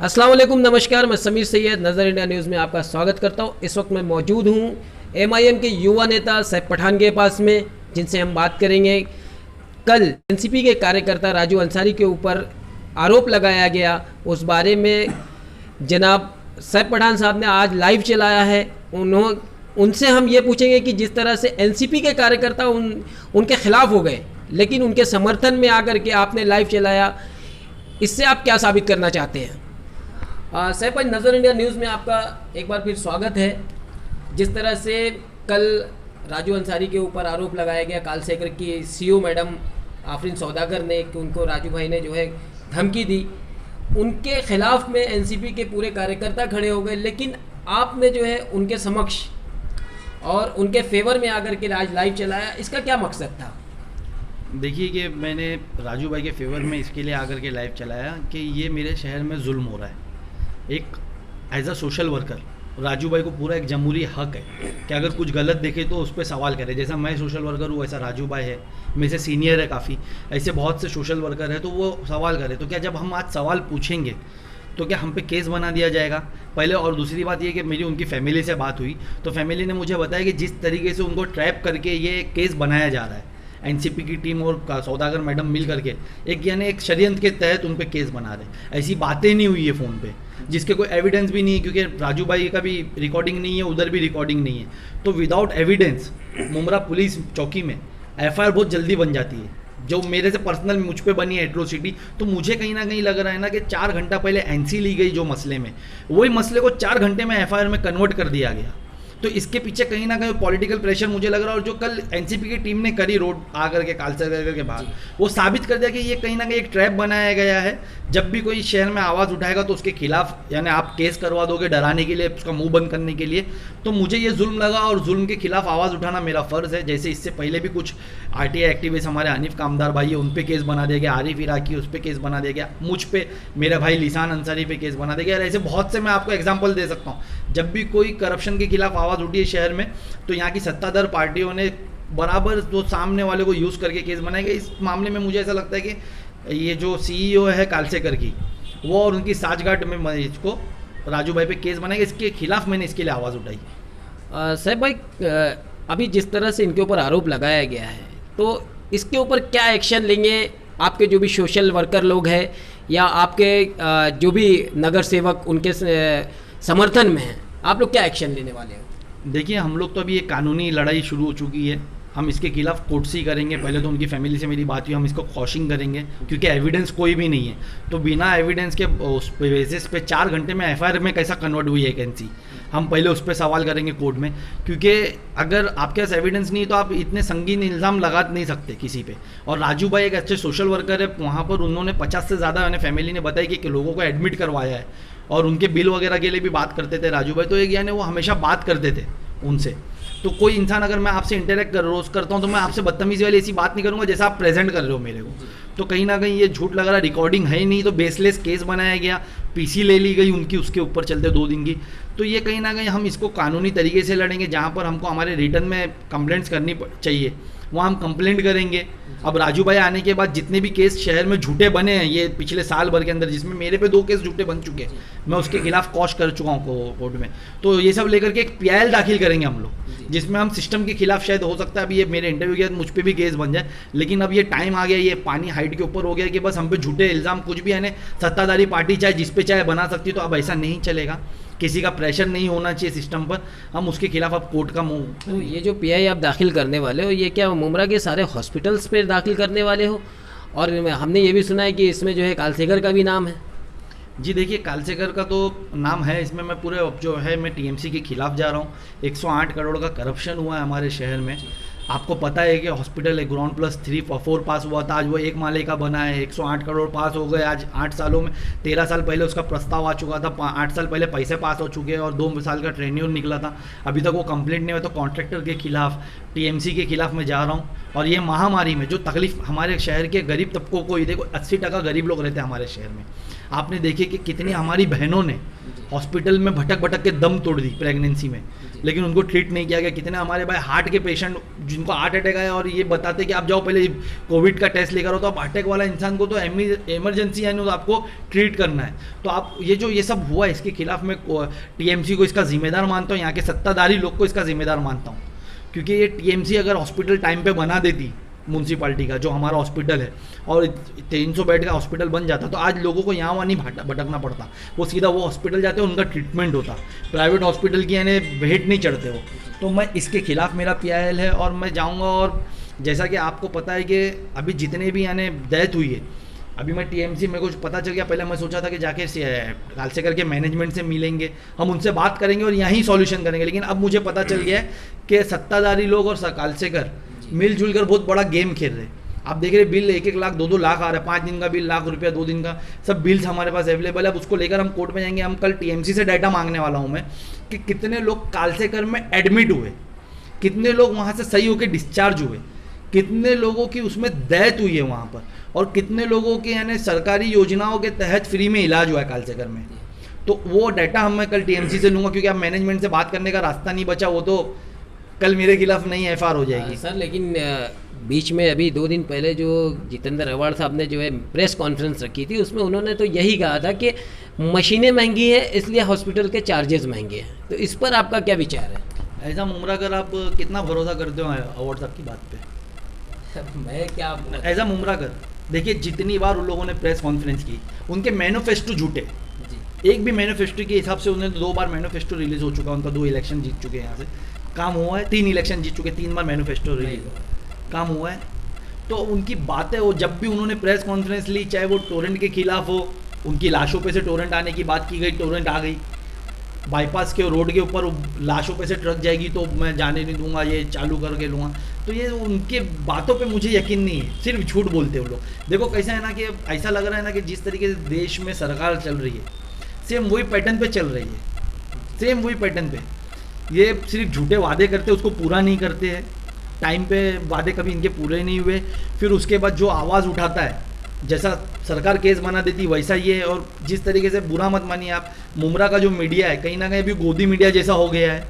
अस्सलाम वालेकुम, नमस्कार। मैं समीर सैयद नज़र इंडिया न्यूज़ में आपका स्वागत करता हूँ। इस वक्त मैं मौजूद हूँ एमआईएम के युवा नेता सैफ पठान के पास में, जिनसे हम बात करेंगे। कल एनसीपी के कार्यकर्ता राजू अंसारी के ऊपर आरोप लगाया गया, उस बारे में जनाब सैफ पठान साहब ने आज लाइव चलाया है। उनसे हम ये पूछेंगे कि जिस तरह से एनसीपी के कार्यकर्ता उनके खिलाफ हो गए, लेकिन उनके समर्थन में आकर के आपने लाइव चलाया, इससे आप क्या साबित करना चाहते हैं? सैफ भाई, नज़र इंडिया न्यूज़ में आपका एक बार फिर स्वागत है। जिस तरह से कल राजू अंसारी के ऊपर आरोप लगाया गया, कालसेकर की सीईओ मैडम आफरीन सौदागर ने, कि उनको राजू भाई ने जो है धमकी दी, उनके खिलाफ में एनसीपी के पूरे कार्यकर्ता खड़े हो गए, लेकिन आपने जो है उनके समक्ष और उनके फेवर में आकर के आज लाइव चलाया, इसका क्या मकसद था? देखिए कि मैंने राजू भाई के फेवर में इसके लिए आकर के लाइव चलाया कि ये मेरे शहर में जुल्म हो रहा है। एक as a social worker Raju भाई को पूरा एक जमहूरी हक है कि अगर कुछ गलत देखे तो उस पर सवाल करे। जैसा मैं सोशल वर्कर हूँ, वैसा राजू भाई है, मेरे से सीनियर है काफ़ी, ऐसे बहुत से सोशल वर्कर है, तो वो सवाल करे। तो क्या जब हम आज सवाल पूछेंगे तो क्या हम पे केस बना दिया जाएगा? पहले। और दूसरी बात ये कि मेरी उनकी फैमिली से बात हुई तो फैमिली ने मुझे बताया कि जिस तरीके से उनको ट्रैप करके ये केस बनाया जा रहा है, एनसीपी की टीम और सौदागर मैडम मिल करके एक षड्यंत्र के तहत उन पे केस बना रहे। ऐसी बातें नहीं हुई है फ़ोन पे, जिसके कोई एविडेंस भी नहीं है, क्योंकि राजू भाई का भी रिकॉर्डिंग नहीं है, उधर भी रिकॉर्डिंग नहीं है। तो विदाउट एविडेंस मुमरा पुलिस चौकी में एफआईआर बहुत जल्दी बन जाती है। जो मेरे से पर्सनल मुझ पे बनी है एट्रोसिटी, तो मुझे कहीं ना कहीं लग रहा है ना कि 4 घंटा पहले एनसी ली गई जो मसले में, वही मसले को 4 घंटे में एफआईआर में कन्वर्ट कर दिया गया। तो इसके पीछे कहीं ना कहीं पॉलिटिकल प्रेशर मुझे लग रहा है। और जो कल एनसीपी की टीम ने करी रोड आकर के कालसेकर के बाद, वो साबित कर दिया कि ये कहीं ना कहीं एक ट्रैप बनाया गया है। जब भी कोई शहर में आवाज़ उठाएगा तो उसके खिलाफ, यानी आप केस करवा दोगे डराने के लिए, उसका मुंह बंद करने के लिए। तो मुझे ये जुल्म लगा और जुल्म के खिलाफ आवाज़ उठाना मेरा फ़र्ज़ है। जैसे इससे पहले भी कुछ आरटीआई एक्टिविस्ट हमारे हनीफ कामदार भाई है, उन पे केस बना दिया गया, आरिफ इराकी उस पर केस बना दिया गया, मुझ पे, मेरा भाई लिसान अंसारी पे केस बना दिया गया। ऐसे बहुत से मैं आपको एग्जाम्पल दे सकता हूँ। जब भी कोई करप्शन के खिलाफ आवाज़ उठी है शहर में, तो यहाँ की सत्ताधार पार्टियों ने बराबर जो सामने वाले को यूज़ करके केस बनाए गए। इस मामले में मुझे ऐसा लगता है कि ये जो सीईओ है कालसेकर की, वो और उनकी साठगांठ में इसको राजू भाई पे केस बनाएगा, इसके खिलाफ मैंने इसके लिए आवाज़ उठाई। सैफ भाई, अभी जिस तरह से इनके ऊपर आरोप लगाया गया है, तो इसके ऊपर क्या एक्शन लेंगे आपके जो भी सोशल वर्कर लोग हैं, या आपके जो भी नगर सेवक उनके समर्थन में हैं, आप लोग क्या एक्शन लेने वाले हो? देखिए, हम लोग तो अभी एक कानूनी लड़ाई शुरू हो चुकी है। हम इसके खिलाफ कोर्टसी करेंगे। पहले तो उनकी फैमिली से मेरी बात हुई, हम इसको क्वॉशिंग करेंगे, क्योंकि एविडेंस कोई भी नहीं है। तो बिना एविडेंस के उस बेसिस पे 4 घंटे में एफआईआर में कैसा कन्वर्ट हुई है वैकेंसी, हम पहले उस पर सवाल करेंगे कोर्ट में। क्योंकि अगर आपके पास एविडेंस नहीं तो आप इतने संगीन इल्ज़ाम लगा नहीं सकते किसी पे। और राजू भाई एक अच्छे सोशल वर्कर है, वहाँ पर उन्होंने 50 से ज़्यादा मैंने फैमिली ने बताया कि लोगों को एडमिट करवाया है, और उनके बिल वगैरह के लिए भी बात करते थे राजू भाई। तो एक यानी वो हमेशा बात करते थे उनसे। तो कोई इंसान, अगर मैं आपसे इंटरेक्ट रोज़ करता हूँ, तो मैं आपसे बदतमीज़ी वाली ऐसी बात नहीं करूँगा जैसा आप प्रेजेंट कर रहे हो मेरे को। तो कहीं ना कहीं ये झूठ लग रहा है, रिकॉर्डिंग है ही नहीं, तो बेसलेस केस बनाया गया, पीसी ले ली गई उनकी, उसके ऊपर चलते 2 दिन की। तो ये कहीं ना कहीं हम इसको कानूनी तरीके से लड़ेंगे। जहाँ पर हमको हमारे रिटर्न में कंप्लेंट्स करनी चाहिए, वहाँ हम कंप्लेंट करेंगे। अब राजू भाई आने के बाद जितने भी केस शहर में झूठे बने हैं ये पिछले साल भर के अंदर, जिसमें मेरे पे 2 केस झूठे बन चुके हैं, मैं उसके खिलाफ कॉश कर चुका हूँ कोर्ट में। तो ये सब लेकर के एक पीआईएल दाखिल करेंगे हम लोग, जिसमें हम सिस्टम के खिलाफ, शायद हो सकता है अभी ये मेरे इंटरव्यू के बाद मुझ पर भी केस बन जाए, लेकिन अब ये टाइम आ गया, ये पानी हाइट के ऊपर हो गया कि बस हम पे झूठे इल्ज़ाम कुछ भी, यानी सत्ताधारी पार्टी चाहे जिस पे चाहे बना सकती। तो अब ऐसा नहीं चलेगा, किसी का प्रेशर नहीं होना चाहिए सिस्टम पर, हम उसके खिलाफ अब कोर्ट का मुंह। तो ये जो पीआई आप दाखिल करने वाले हो, ये क्या मुमरा के सारे हॉस्पिटल्स पे दाखिल करने वाले हो? और हमने ये भी सुना है कि इसमें जो है कालसेकर का भी नाम है। जी देखिए, कालसेकर का तो नाम है इसमें। मैं पूरे जो है मैं टीएमसी के खिलाफ जा रहा हूँ। 108 करोड़ का करप्शन हुआ है हमारे शहर में। आपको पता है कि हॉस्पिटल है, ग्राउंड प्लस 3 4 पास हुआ था, आज वो 1 माले का बना है। 108 करोड़ पास हो गए आज 8 सालों में। 13 साल पहले उसका प्रस्ताव आ चुका था, 8 साल पहले पैसे पास हो चुके हैं, और 2 साल का ट्रेन्यूर निकला था। अभी तक वो कंप्लेंट नहीं हुआ। तो कॉन्ट्रैक्टर के खिलाफ, टीएमसी के खिलाफ मैं जा रहा हूँ। और ये महामारी में जो तकलीफ हमारे शहर के गरीब तबकों को ही, देखो 80% गरीब लोग रहते हैं हमारे शहर में। आपने देखे कि कितनी हमारी बहनों ने हॉस्पिटल में भटक भटक के दम तोड़ दी प्रेगनेंसी में, लेकिन उनको ट्रीट नहीं किया गया। कितने हमारे भाई हार्ट के पेशेंट जिनको हार्ट अटैक आया और ये बताते कि आप जाओ पहले कोविड का टेस्ट लेकर आओ, तो आप अटैक वाला इंसान को तो इमरजेंसी यानी आपको ट्रीट करना है। तो आप ये सब हुआ, इसके खिलाफ मैं टीएमसी को इसका जिम्मेदार मानता हूँ, यहाँ के सत्ताधारी लोग को इसका जिम्मेदार मानता हूँ। क्योंकि ये टीएमसी अगर हॉस्पिटल टाइम पे बना देती म्यूनसिपाल्टी का, जो हमारा हॉस्पिटल है, और 300 बेड का हॉस्पिटल बन जाता, तो आज लोगों को यहाँ वहाँ नहीं भटकना पड़ता। वो सीधा वो हॉस्पिटल जाते, उनका ट्रीटमेंट होता। प्राइवेट हॉस्पिटल की यानी भेंट नहीं चढ़ते वो। तो मैं इसके खिलाफ मेरा PIL है, और मैं जाऊँगा। और जैसा कि आपको पता है कि अभी जितने भी यानी डेथ हुई है, अभी मैं टीएमसी में कुछ पता चल गया। पहले मैं सोचा था कि जाके कालसेकर के मैनेजमेंट से मिलेंगे, हम उनसे बात करेंगे और यहीं सॉल्यूशन करेंगे। लेकिन अब मुझे पता चल गया है कि सत्ताधारी लोग और कालसेकर मिलजुल कर बहुत बड़ा गेम खेल रहे। आप देख रहे बिल 1-1 लाख 2-2 लाख आ रहा है, 5 दिन का बिल ₹1,00,000, 2 दिन का, सब बिल्स हमारे पास अवेलेबल है। अब उसको लेकर हम कोर्ट में जाएंगे। हम कल टीएमसी से डाटा मांगने वाला हूँ मैं कि कितने लोग कालसेकर में एडमिट हुए, कितने लोग वहाँ से सही होकर डिस्चार्ज हुए, कितने लोगों की उसमें डेथ हुई है वहाँ पर, और कितने लोगों के यानी सरकारी योजनाओं के तहत फ्री में इलाज हुआ है कालसेकर में। तो वो डाटा हम मैं कल टीएमसी से लूँगा, क्योंकि अब मैनेजमेंट से बात करने का रास्ता नहीं बचा। वो तो कल मेरे खिलाफ नई FR हो जाएगी। सर लेकिन बीच में अभी 2 दिन पहले जो जितेंद्र अवाड़ साहब ने जो है प्रेस कॉन्फ्रेंस रखी थी, उसमें उन्होंने तो यही कहा था कि मशीनें महंगी हैं इसलिए हॉस्पिटल के चार्जेस महंगे हैं। तो इस पर आपका क्या विचार है? ऐसा मुमरा कर आप कितना भरोसा करते हो अवार्ड साहब की बात पे? मैं क्या ऐसा मुमरा कर, देखिए जितनी बार उन लोगों ने प्रेस कॉन्फ्रेंस की, उनके मैनिफेस्टो झूठे। एक भी मैनिफेस्टो के हिसाब से उन्हें 2 बार मैनिफेस्टो रिलीज हो चुका, उनका 2 इलेक्शन जीत चुके हैं, यहाँ से काम हुआ है। 3 इलेक्शन जीत चुके, 3 बार मैनिफेस्टो रिलीज काम हुआ है। तो उनकी बातें हो, जब भी उन्होंने प्रेस कॉन्फ्रेंस ली, चाहे वो टोरेंट के खिलाफ हो, उनकी लाशों पे से टोरेंट आने की बात की गई, टोरेंट आ गई। बाईपास के रोड के ऊपर लाशों पे से ट्रक जाएगी तो मैं जाने नहीं दूंगा, ये चालू करके लूँगा। तो ये उनके बातों पे मुझे यकीन नहीं है, सिर्फ झूठ बोलते हैं वो लोग। देखो कैसा है ना कि ऐसा लग रहा है ना कि जिस तरीके से देश में सरकार चल रही है, सेम वही पैटर्न पे चल रही है, सेम वही पैटर्न पे। ये सिर्फ झूठे वादे करते, उसको पूरा नहीं करते हैं। टाइम पे वादे कभी इनके पूरे नहीं हुए, फिर उसके बाद जो आवाज़ उठाता है, जैसा सरकार केस बना देती वैसा ये है। और जिस तरीके से, बुरा मत मानिए आप, मुमरा का जो मीडिया है कहीं ना कहीं अभी गोदी मीडिया जैसा हो गया है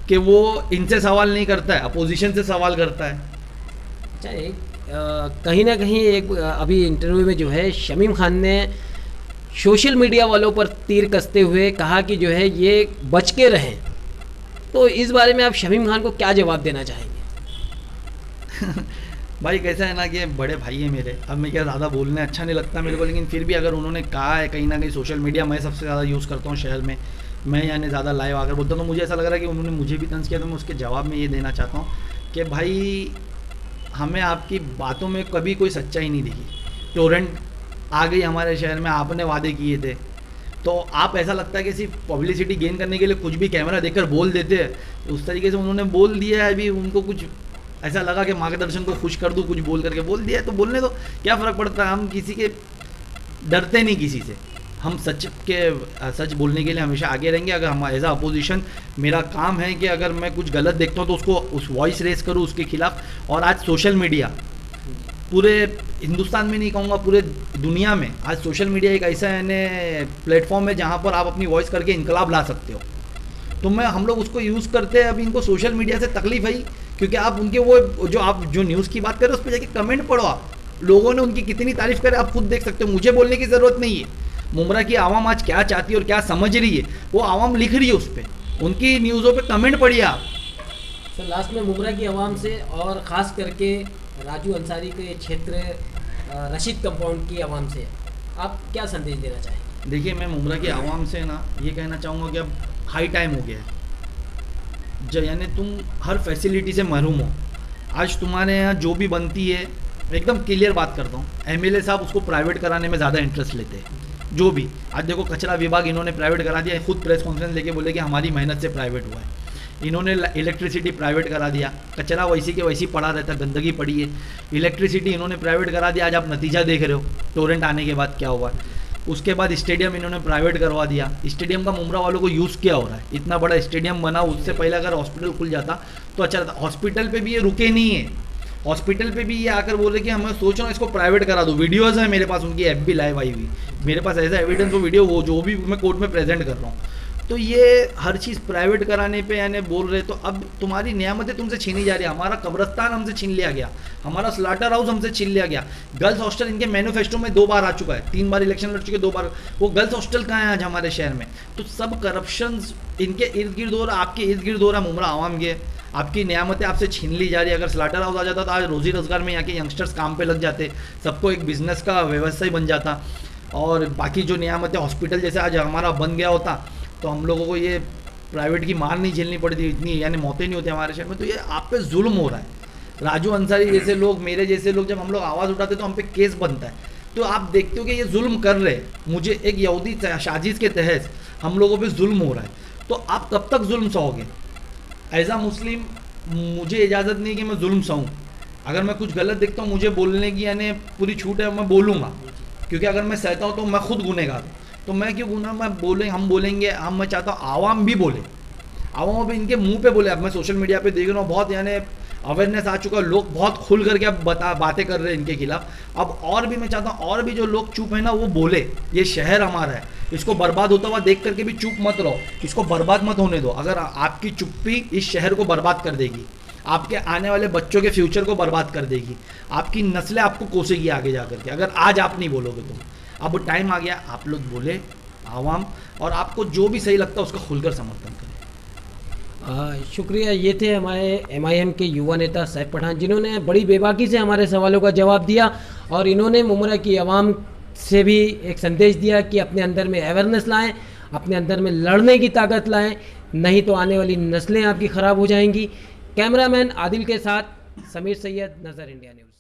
कि वो इनसे सवाल नहीं करता है, अपोजिशन से सवाल करता है। अच्छा, कहीं ना कहीं एक अभी इंटरव्यू में जो है शमीम खान ने सोशल मीडिया वालों पर तीर कसते हुए कहा कि जो है ये बच के रहें। तो इस बारे में आप शमीम खान को क्या जवाब देना चाहेंगे? भाई कैसा है ना कि बड़े भाई है मेरे, अब मैं क्या ज़्यादा बोलने अच्छा नहीं लगता मेरे को, लेकिन फिर भी अगर उन्होंने कहा है, कहीं ना कहीं सोशल मीडिया मैं सबसे ज़्यादा यूज़ करता हूँ शहर में, मैं यानी ज़्यादा लाइव आकर बोलता हूँ, तो मुझे ऐसा लग रहा है कि उन्होंने मुझे भी तंज किया। तो मैं उसके जवाब में ये देना चाहता हूँ कि भाई हमें आपकी बातों में कभी कोई सच्चाई नहीं दिखी। टोरेंट आ गई हमारे शहर में, आपने वादे किए थे, तो आप ऐसा लगता है कि सिर्फ पब्लिसिटी गेन करने के लिए कुछ भी कैमरा देखकर बोल देते हैं। उस तरीके से उन्होंने बोल दिया है। अभी उनको कुछ ऐसा लगा कि मार्गदर्शन को खुश कर दूं, कुछ बोल करके बोल दिया है, तो बोलने दो, क्या फ़र्क पड़ता है। हम किसी के डरते नहीं, किसी से। हम सच बोलने के लिए हमेशा आगे रहेंगे। अगर हम एज अ अपोजिशन, मेरा काम है कि अगर मैं कुछ गलत देखता हूँ तो उसको उस वॉइस रेस करूँ उसके खिलाफ। और आज सोशल मीडिया पूरे हिंदुस्तान में नहीं कहूँगा, पूरे दुनिया में आज सोशल मीडिया एक ऐसा प्लेटफॉर्म है जहाँ पर आप अपनी वॉइस करके इनकलाब ला सकते हो। तो हम लोग उसको यूज़ करते हैं। अभी इनको सोशल मीडिया से तकलीफ है क्योंकि आप उनके वो जो न्यूज़ की बात कर रहे हो उस पर जाके कमेंट पढ़ो। आप लोगों ने उनकी कितनी तारीफ करे आप खुद देख सकते हो, मुझे बोलने की ज़रूरत नहीं है। मुमरा की आवाम आज क्या चाहती है और क्या समझ रही है वो आवाम लिख रही है उस पर, उनकी न्यूज़ों पे कमेंट पढ़िए आप। सर लास्ट में मुमरा की आवाम से और ख़ास करके राजू अंसारी के क्षेत्र रशीद कंपाउंड की आवाम से आप क्या संदेश देना चाहेंगे? देखिए, मैं मुमरा की आवाम से ना ये कहना चाहूँगा कि अब हाई टाइम हो गया है, यानी तुम हर फैसिलिटी से महरूम हो। आज तुम्हारे यहाँ जो भी बनती है, एकदम क्लियर बात करता हूँ, एमएलए साहब उसको प्राइवेट कराने में ज़्यादा इंटरेस्ट लेते हैं। जो भी आज देखो कचरा विभाग इन्होंने प्राइवेट करा दिया, खुद प्रेस कॉन्फ्रेंस लेके बोले कि हमारी मेहनत से प्राइवेट हुआ है। इन्होंने इलेक्ट्रिसिटी प्राइवेट करा दिया, कचरा वैसी के वैसी पड़ा रहता, गंदगी पड़ी है। इलेक्ट्रिसिटी इन्होंने प्राइवेट करा दिया, आज आप नतीजा देख रहे हो टोरेंट आने के बाद क्या हुआ। उसके बाद स्टेडियम इन्होंने प्राइवेट करवा दिया। स्टेडियम का मुमरा वालों को यूज़ क्या हो रहा है, इतना बड़ा स्टेडियम बना, उससे पहले अगर हॉस्पिटल खुल जाता तो अच्छा रहता। हॉस्पिटल पे भी ये रुके नहीं है, हॉस्पिटल पे भी ये आकर बोल रहे कि हमें सोच रहा हूँ इसको प्राइवेट करा दो। वीडियोज़ है मेरे पास उनकी, FB लाइव आई हुई मेरे पास ऐसा एविडेंस वो वीडियो वो जो भी मैं कोर्ट में प्रेजेंट कर रहा हूँ। तो ये हर चीज़ प्राइवेट कराने पे यानी बोल रहे, तो अब तुम्हारी नियामतें तुमसे छीनी जा रही है। हमारा कब्रस्तान हमसे छीन लिया गया, हमारा स्लाटर हाउस हमसे छीन लिया गया। गर्ल्स हॉस्टल इनके मैनिफेस्टो में 2 बार आ चुका है, 3 बार इलेक्शन लड़ चुके, 2 बार। वो गर्ल्स हॉस्टल कहाँ है आज हमारे शहर में? तो सब करप्शन इनके इर्द गिर्द हो रहा, आपके इर्द गिर्द हो रहा, मुमरा आवाम के। आपकी नियामतें आपसे छीन ली जा रही है। अगर स्लाटर हाउस आ जाता तो आज रोजी रोजगार में यहाँ के यंगस्टर्स काम पे लग जाते, सबको एक बिजनेस का व्यवसाय बन जाता। और बाकी जो नियामतें हॉस्पिटल जैसे आज हमारा बन गया होता तो हम लोगों को ये प्राइवेट की मार नहीं झेलनी पड़ती, इतनी यानी मौतें नहीं होती हमारे शहर में। तो ये आप पे जुल्म हो रहा है। राजू अंसारी जैसे लोग, मेरे जैसे लोग, जब हम लोग आवाज़ उठाते तो हम पे केस बनता है। तो आप देखते हो कि ये जुल्म कर रहे हैं, मुझे एक यहूदी साजिश के तहत हम लोगों पे जुल्म हो रहा है। तो आप कब तक जुल्म सहोगे? एज आ मुस्लिम मुझे इजाज़त नहीं कि मैं जुल्म सहूँ। अगर मैं कुछ गलत देखता हूँ मुझे बोलने की यानी पूरी छूट है, मैं बोलूँगा, क्योंकि अगर मैं सहता हूँ तो मैं खुद गुनहगार हूँ। तो मैं क्यों गुनाह, हम बोलेंगे, मैं चाहता हूँ आवाम भी बोले, आवाम भी इनके मुंह पे बोले। अब मैं सोशल मीडिया पे देख रहा हूँ बहुत यानी अवेयरनेस आ चुका है, लोग बहुत खुल करके अब बातें कर रहे हैं इनके खिलाफ। अब और भी मैं चाहता हूँ और भी जो लोग चुप है ना वो बोले। ये शहर हमारा है, इसको बर्बाद होता हुआ देख करके भी चुप मत रहो, इसको बर्बाद मत होने दो। अगर आपकी चुप्पी इस शहर को बर्बाद कर देगी, आपके आने वाले बच्चों के फ्यूचर को बर्बाद कर देगी, आपकी नस्लें आपको कोसेगी आगे जा करके, अगर आज आप नहीं बोलोगे तो। अब टाइम आ गया, आप लोग बोले आवाम, और आपको जो भी सही लगता है उसका खुलकर समर्थन करें। शुक्रिया। ये थे हमारे MIM के युवा नेता सैफ पठान, जिन्होंने बड़ी बेबाकी से हमारे सवालों का जवाब दिया और इन्होंने मुमरा की आवाम से भी एक संदेश दिया कि अपने अंदर में अवेयरनेस लाएं, अपने अंदर में लड़ने की ताकत लाएं, नहीं तो आने वाली नस्लें आपकी ख़राब हो जाएंगी। कैमरामैन आदिल के साथ समीर सैयद, नज़र इंडिया न्यूज़।